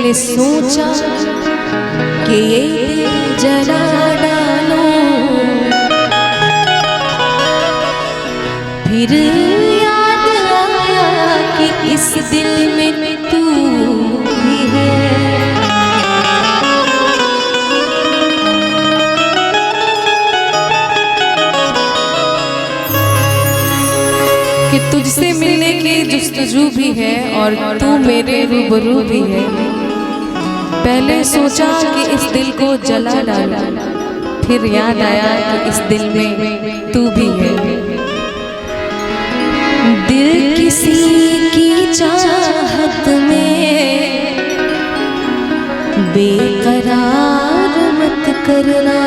पहले सोचा कि ये दिल जला डालो, फिर याद आया कि इस दिल में तू भी है। कि तुझसे मिलने की जुस्तजू भी है और तू मेरे रूबरू भी है। पहले सोचा कि इस दिल को जला डाला, फिर याद आया कि इस दिल में तू भी है। दिल किसी की चाहत में बेकरार मत करना,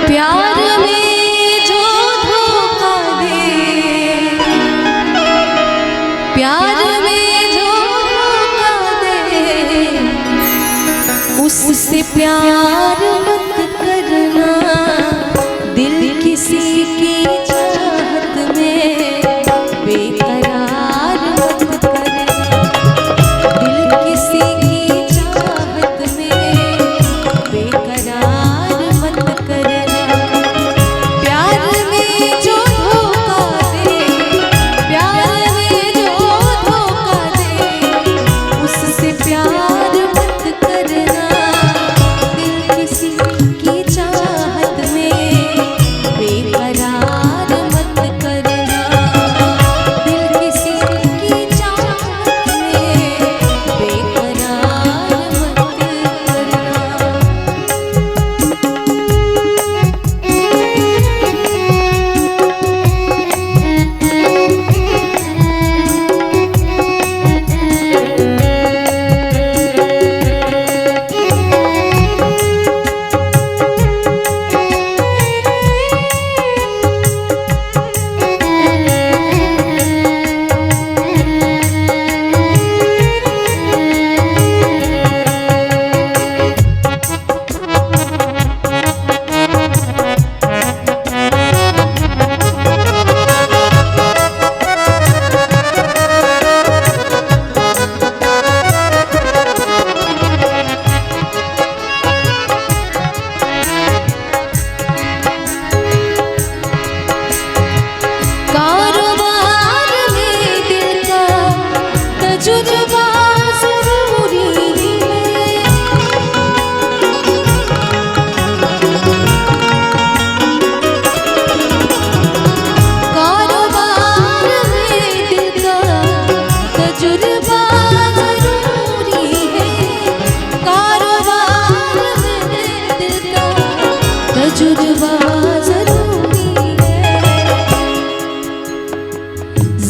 प्यार में जो धोखा दे, प्यार में जो धोखा दे, उससे प्यार मत करना। दिल किसी की चाहत में बेकरार मत करना, दिल किसी की चाहत में बेकरार मत करना।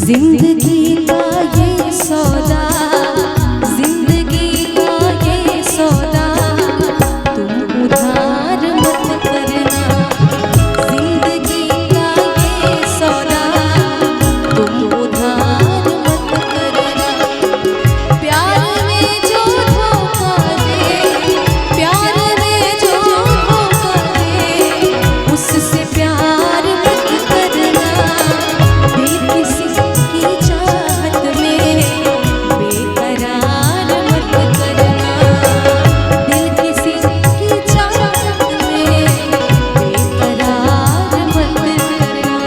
जिंदगी का ये सौदा, जिंदगी का ये सौदा, तुम उधार मत करना। जिंदगी का ये सौदा, तुम उधार मत करना। प्यार में जो धोखा दे, प्यार में जो धोखा दे, उससे प्यार मत करना। दिल किसी की चाहत में बेकरार मत करना, दिल किसी की चाहत में बेकरार मत करना।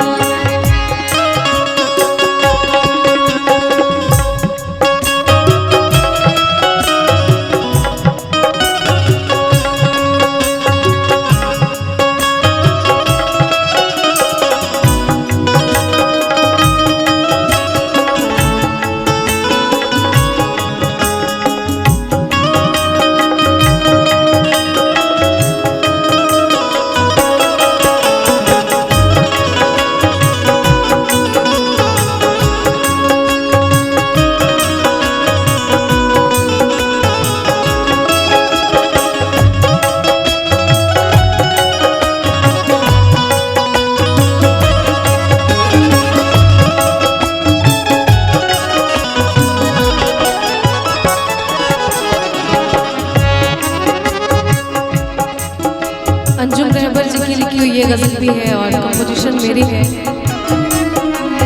अंजुम रहबर जी की लिखी हुई ये गज़ल भी है और कंपोजिशन मेरी है।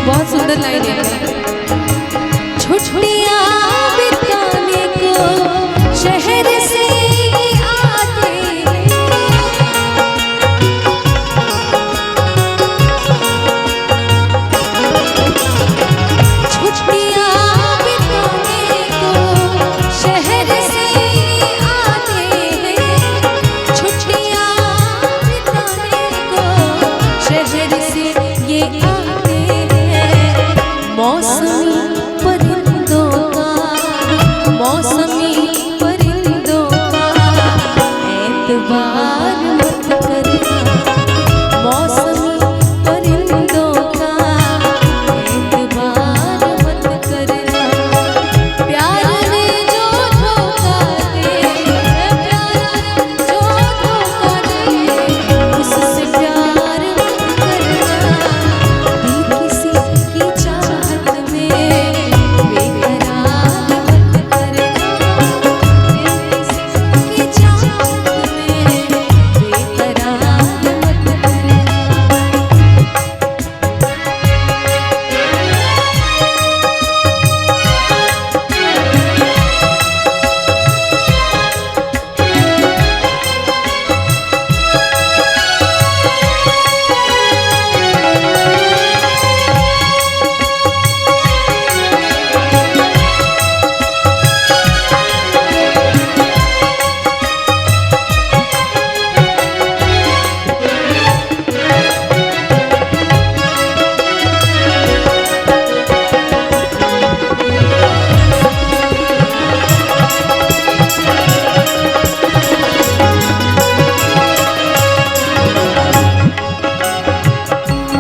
बहुत सुंदर लाइन है। एतबार मत करना, मौसमी परिंदों का एतबार मत करना। प्यार में जो धोखा दे, प्यार जो धोखा दे, उससे प्यार मत करना। दिल किसी की चाहत में बेकरार मत करना, दिल किसी की चाहत में बेकरार मत करना।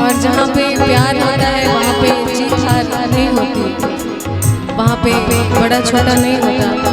और जहाँ पे प्यार होता है वहाँ पे जीत हार नहीं होती, वहाँ पे बड़ा छोटा नहीं होता।